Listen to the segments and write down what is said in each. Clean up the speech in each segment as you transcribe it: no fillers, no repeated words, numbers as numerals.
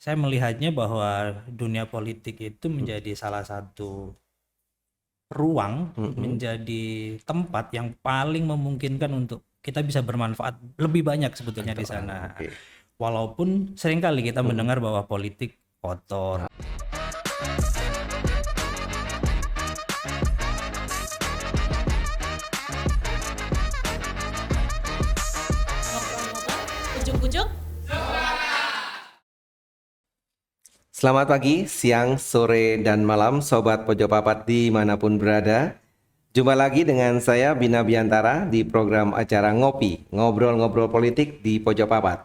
saya melihatnya bahwa dunia politik itu menjadi salah satu ruang, menjadi tempat yang paling memungkinkan untuk kita bisa bermanfaat lebih banyak sebetulnya di sana. Oke. Walaupun seringkali kita mendengar bahwa politik kotor. Ngobrol-ngobrol, ujuk-ujuk. Selamat pagi, siang, sore, dan malam Sobat Pojok Papat dimanapun berada. Jumpa lagi dengan saya Bina Biantara di program acara Ngopi, Ngobrol-Ngobrol Politik di Pojok Papat.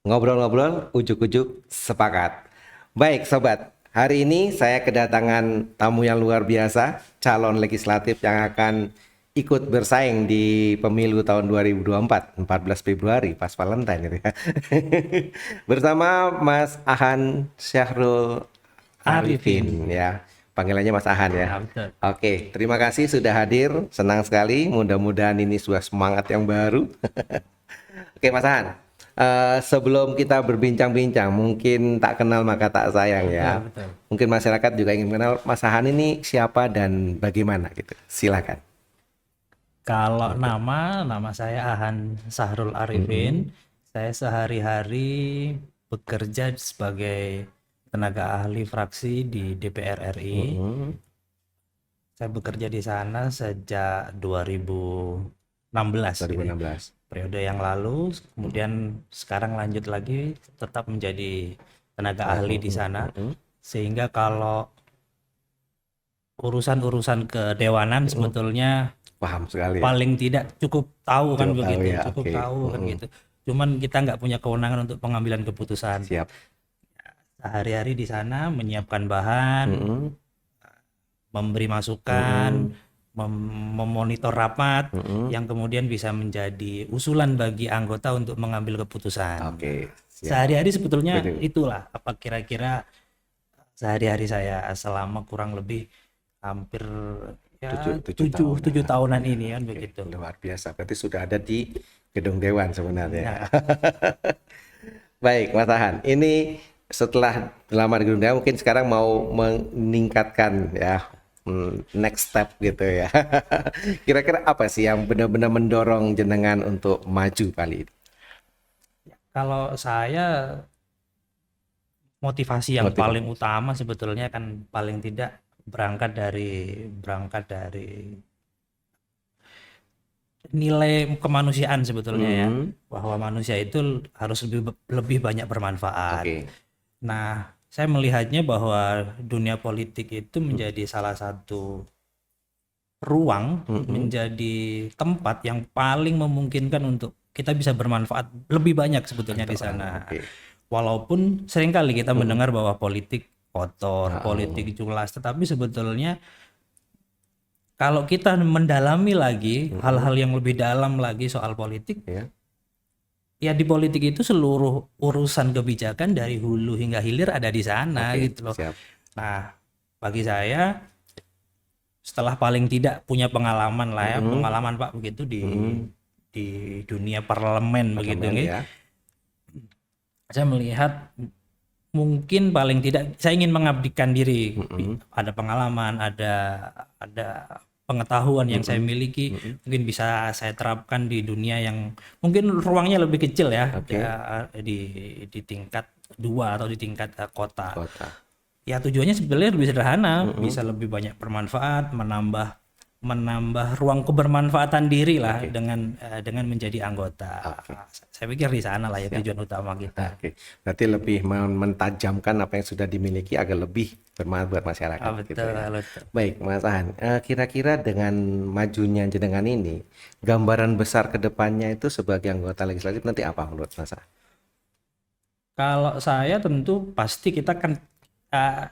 Ngobrol-ngobrol, ujuk-ujuk, sepakat. Baik Sobat, hari ini saya kedatangan tamu yang luar biasa, calon legislatif yang akan ikut bersaing di pemilu tahun 2024, 14 Februari, pas Valentine itu ya. Bersama Mas Ahan Syahrul Arifin ya. Panggilannya Mas Ahan ya. Ya, betul. Oke, terima kasih sudah hadir. Senang sekali. Mudah-mudahan ini sudah semangat yang baru. Oke, Mas Ahan. Sebelum kita berbincang-bincang, mungkin tak kenal maka tak sayang ya. Betul. Mungkin masyarakat juga ingin mengenal Mas Ahan ini siapa dan bagaimana gitu. Silakan. Kalau nama saya Ahan Syahrul Arifin. Saya sehari-hari bekerja sebagai tenaga ahli fraksi di DPR RI. Saya bekerja di sana sejak 2016. 2016. Periode yang lalu, kemudian sekarang lanjut lagi tetap menjadi tenaga ahli di sana. Sehingga kalau urusan-urusan kedewanan sebetulnya Paham sekali. paling tidak cukup tahu kan Cukup tahu begitu, ya, cukup oke. tahu kan gitu. Cuman kita nggak punya kewenangan untuk pengambilan keputusan. Siap. Sehari-hari di sana menyiapkan bahan, memberi masukan, memonitor rapat yang kemudian bisa menjadi usulan bagi anggota untuk mengambil keputusan. Oke. Siap. Sehari-hari sebetulnya Betul. itulah apa kira-kira sehari-hari saya selama kurang lebih hampir ya tujuh tahunan ini kan begitu. Luar biasa. Berarti sudah ada di gedung dewan sebenarnya. Nah, Baik, Mas Ahan. Ini setelah lama di gedung dewan, mungkin sekarang mau meningkatkan ya next step gitu ya. Kira-kira apa sih yang benar-benar mendorong jenengan untuk maju kali ini? kalau saya motivasi yang paling utama sebetulnya kan paling tidak berangkat dari nilai kemanusiaan sebetulnya ya, bahwa manusia itu harus lebih banyak bermanfaat. Oke. Nah, saya melihatnya bahwa dunia politik itu menjadi salah satu ruang, menjadi tempat yang paling memungkinkan untuk kita bisa bermanfaat lebih banyak sebetulnya di sana. Oke. Walaupun seringkali kita mendengar bahwa politik kotor, politik culas, tetapi sebetulnya kalau kita mendalami lagi hal-hal yang lebih dalam lagi soal politik, ya di politik itu seluruh urusan kebijakan dari hulu hingga hilir ada di sana gitu loh. Siap. Nah, bagi saya setelah paling tidak punya pengalaman lah ya, pengalaman Pak begitu di dunia parlemen begitu Ya. saya melihat mungkin paling tidak saya ingin mengabdikan diri. Ada pengalaman, ada pengetahuan yang saya miliki, mungkin bisa saya terapkan di dunia yang mungkin ruangnya lebih kecil ya, di tingkat 2 atau di tingkat kota. Ya tujuannya sebenarnya lebih sederhana, bisa lebih banyak bermanfaat, menambah ruang kebermanfaatan diri lah dengan menjadi anggota. Saya pikir di sana lah ya tujuan utama kita. Oke. Berarti lebih mentajamkan apa yang sudah dimiliki agar lebih bermanfaat buat masyarakat. Betul, ya. betul. Baik, Mas Ahan. Kira-kira dengan majunya jenengan ini, gambaran besar ke depannya itu sebagai anggota legislatif nanti apa menurut Mas Ahan? Kalau saya tentu pasti kita kan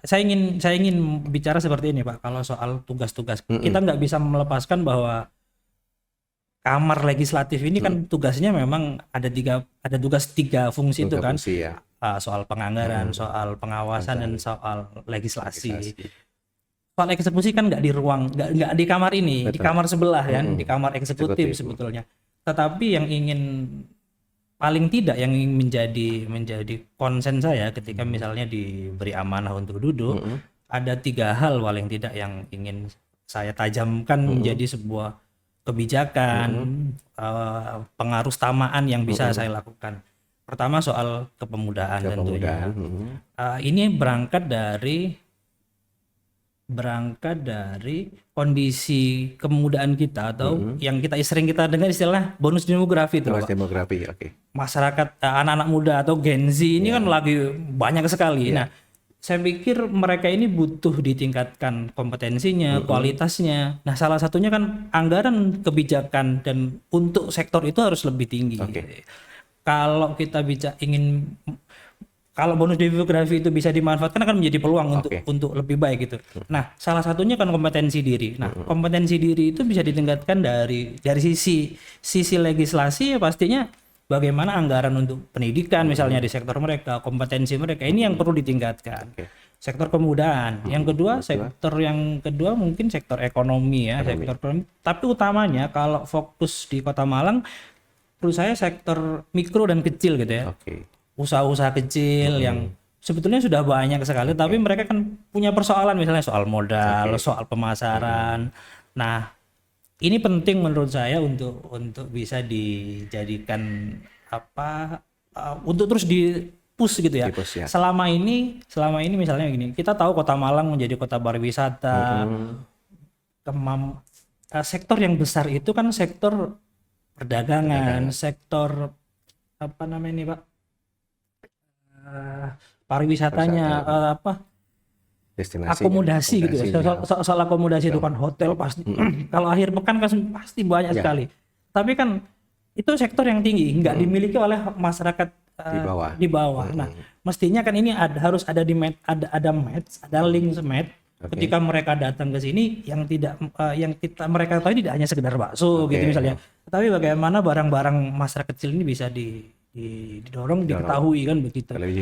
saya ingin bicara seperti ini Pak. Kalau soal tugas-tugas kita nggak bisa melepaskan bahwa kamar legislatif ini kan tugasnya memang ada tugas tiga fungsi itu kan. Fungsi, ya. Soal penganggaran, soal pengawasan dan soal legislasi. Soal eksekusi kan nggak di ruang, nggak di kamar ini, di kamar sebelah kan, di kamar eksekutif sebetulnya. Tetapi yang ingin paling tidak yang menjadi konsen saya ketika misalnya diberi amanah untuk duduk, ada 3 hal paling tidak yang ingin saya tajamkan menjadi sebuah kebijakan, pengaruh tamaan yang bisa saya lakukan. Pertama soal kepemudaan tentunya. Ini berangkat dari kondisi kemudaan kita atau yang sering kita dengar istilah bonus demografi itu, Bonus Pak. demografi, oke. Masyarakat anak-anak muda atau Gen Z ini kan lagi banyak sekali. Nah, saya pikir mereka ini butuh ditingkatkan kompetensinya, kualitasnya. Nah, salah satunya kan anggaran kebijakan dan untuk sektor itu harus lebih tinggi. Kalau kita kalau bonus demografi itu bisa dimanfaatkan akan menjadi peluang untuk lebih baik gitu. Nah, salah satunya kan kompetensi diri. Nah, kompetensi diri itu bisa ditingkatkan dari sisi legislasi ya pastinya bagaimana anggaran untuk pendidikan misalnya di sektor mereka, kompetensi mereka ini yang perlu ditingkatkan. Sektor kemudaan. Yang kedua mungkin sektor ekonomi ya, sektor ekonomi. Tapi utamanya kalau fokus di Kota Malang menurut saya sektor mikro dan kecil gitu ya. Usaha-usaha kecil yang sebetulnya sudah banyak sekali, tapi mereka kan punya persoalan misalnya soal modal, soal pemasaran. Nah, ini penting menurut saya untuk bisa dijadikan untuk terus di-push gitu ya. Selama ini misalnya gini, kita tahu Kota Malang menjadi kota pariwisata. Sektor yang besar itu kan sektor perdagangan, sektor apa namanya ini, Pak? Pariwisatanya akomodasi gitu ya. Soal akomodasi itu kan hotel pasti kalau akhir pekan kan pasti banyak sekali. Tapi kan itu sektor yang tinggi nggak dimiliki oleh masyarakat di bawah. Nah, mestinya kan ini harus ada ada link match ketika mereka datang ke sini yang mereka tahu tidak hanya sekedar bakso gitu misalnya. Tapi bagaimana barang-barang masyarakat kecil ini bisa didorong, diketahui kan begitu. Lebih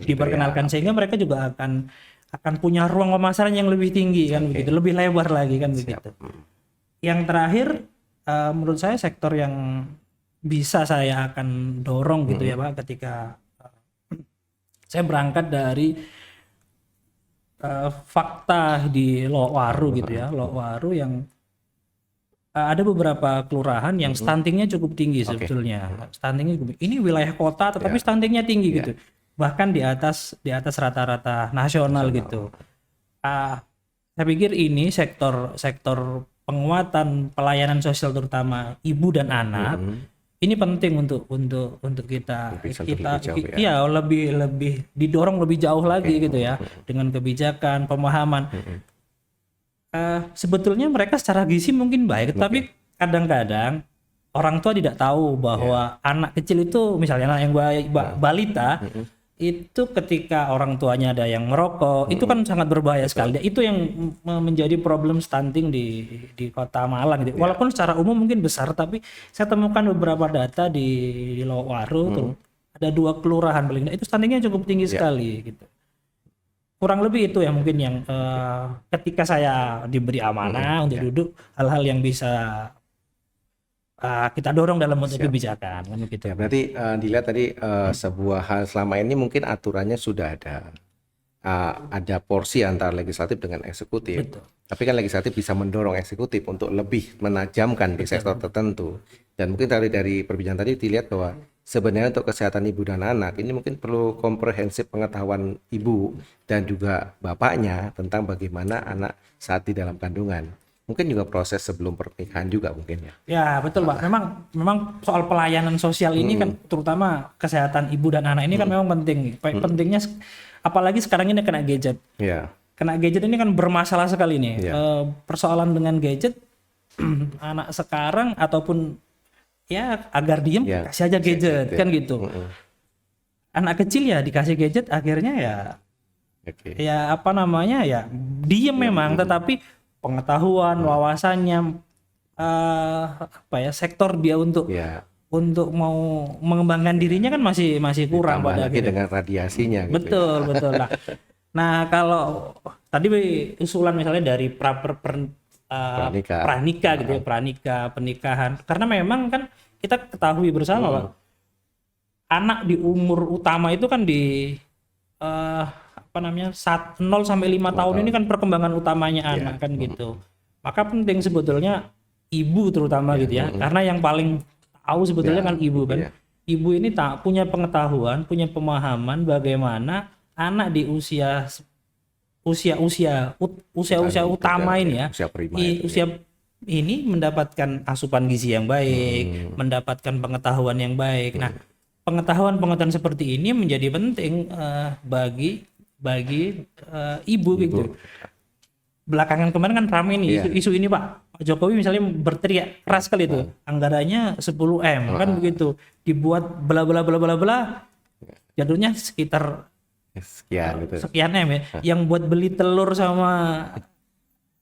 diperkenalkan sehingga mereka juga akan punya ruang pemasaran yang lebih tinggi kan begitu, lebih lebar lagi kan begitu. Yang terakhir menurut saya sektor yang bisa saya akan dorong gitu ya Pak, ketika saya berangkat dari fakta di Lowaru gitu ya, Lowaru yang ada beberapa kelurahan yang stuntingnya cukup tinggi sebetulnya. Stuntingnya cukup. Ini wilayah kota tetapi stuntingnya tinggi gitu. Bahkan di atas rata-rata nasional gitu. Saya pikir ini sektor penguatan pelayanan sosial terutama ibu dan anak ini penting untuk kita lebih didorong lebih jauh lagi gitu ya dengan kebijakan pemahaman. Sebetulnya mereka secara gizi mungkin baik, tapi kadang-kadang orang tua tidak tahu bahwa anak kecil itu misalnya yang balita itu ketika orang tuanya ada yang merokok itu kan sangat berbahaya sekali. Itu yang menjadi problem stunting di Kota Malang gitu. Walaupun secara umum mungkin besar, tapi saya temukan beberapa data di Lowaru ada 2 kelurahan paling itu stuntingnya cukup tinggi sekali gitu. Kurang lebih itu ya mungkin yang ketika saya diberi amanah untuk duduk, hal-hal yang bisa kita dorong dalam bentuk kebijakan kan begitu. Ya, berarti dilihat tadi sebuah hal selama ini mungkin aturannya sudah ada porsi antara legislatif dengan eksekutif. Betul. Tapi kan legislatif bisa mendorong eksekutif untuk lebih menajamkan di sektor tertentu. Dan mungkin dari perbincangan tadi dilihat bahwa sebenarnya untuk kesehatan ibu dan anak ini mungkin perlu komprehensif pengetahuan ibu dan juga bapaknya tentang bagaimana anak saat di dalam kandungan. Mungkin juga proses sebelum pernikahan juga mungkin ya. Ya betul Pak. Memang soal pelayanan sosial ini kan terutama kesehatan ibu dan anak ini kan memang penting. Pentingnya apalagi sekarang ini kena gadget. Kena gadget ini kan bermasalah sekali nih. Persoalan dengan gadget anak sekarang ataupun ya agar diem kasih aja gadget kan gitu. Anak kecil ya dikasih gadget akhirnya ya apa namanya ya diem memang tetapi pengetahuan wawasannya sektor dia untuk mau mengembangkan dirinya kan masih kurang pada lagi dengan radiasinya gitu. Betul lah. Nah kalau tadi usulan misalnya dari pranikah gitu ya, pranikah pernikahan karena memang kan kita ketahui bersama Pak anak di umur utama itu kan di 0 sampai 5 tahun ini kan perkembangan utamanya anak kan gitu. Maka penting sebetulnya ibu terutama gitu ya. Karena yang paling tahu sebetulnya kan ibu kan. Ibu ini tak punya pengetahuan, punya pemahaman bagaimana anak di usia utama ini ya. Usia ini mendapatkan asupan gizi yang baik, mendapatkan pengetahuan yang baik. Nah, pengetahuan seperti ini menjadi penting bagi ibu gitu. Belakangan kemarin kan ramai nih isu ini Pak Jokowi misalnya berteriak keras kali itu, anggarannya 10M kan begitu, dibuat bla bla bla bla bla, jatuhnya sekitar sekian M ya, yang buat beli telur sama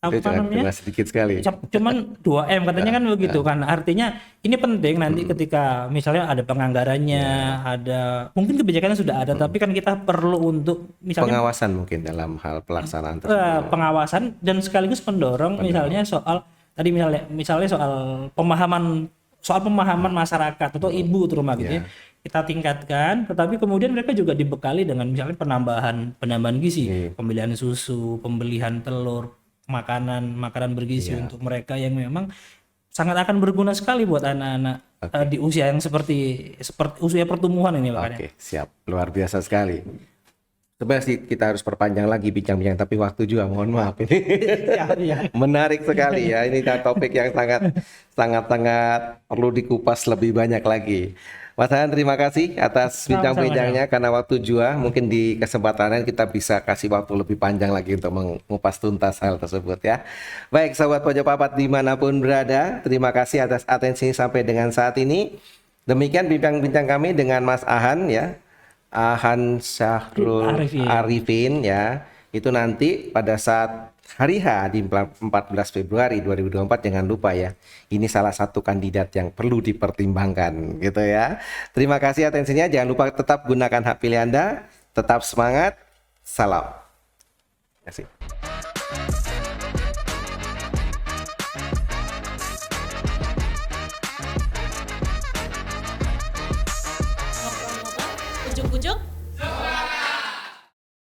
cuma sedikit sekali. Cuman 2M katanya kan begitu kan. Artinya ini penting nanti ketika misalnya ada penganggarannya, ada mungkin kebijakannya sudah ada, tapi kan kita perlu untuk misalnya pengawasan mungkin dalam hal pelaksanaan tersebut. Pengawasan dan sekaligus mendorong misalnya soal tadi misalnya soal pemahaman masyarakat atau ibu terutama gitu ya. Kita tingkatkan, tetapi kemudian mereka juga dibekali dengan misalnya penambahan gizi, pembelian susu, pembelian telur, makanan bergizi untuk mereka yang memang sangat akan berguna sekali buat anak-anak di usia yang seperti usia pertumbuhan ini Pak. Oke, siap. Luar biasa sekali. Sebenarnya sih kita harus perpanjang lagi bincang-bincang, tapi waktu juga mohon maaf ini. Menarik sekali ya, ini topik yang sangat perlu dikupas lebih banyak lagi. Mas Han, terima kasih atas bincang-bincangnya, karena waktu juga mungkin di kesempatan lain kita bisa kasih waktu lebih panjang lagi untuk mengupas tuntas hal tersebut ya. Baik, sahabat Pojok Papat dimanapun berada, terima kasih atas atensinya sampai dengan saat ini. Demikian bincang-bincang kami dengan Mas Ahan ya, Ahan Syahrul Arifin ya. Itu nanti pada saat hari H di 14 Februari 2024, jangan lupa ya, ini salah satu kandidat yang perlu dipertimbangkan gitu ya. Terima kasih atensinya, jangan lupa tetap gunakan hak pilih Anda, tetap semangat, salam. Terima kasih.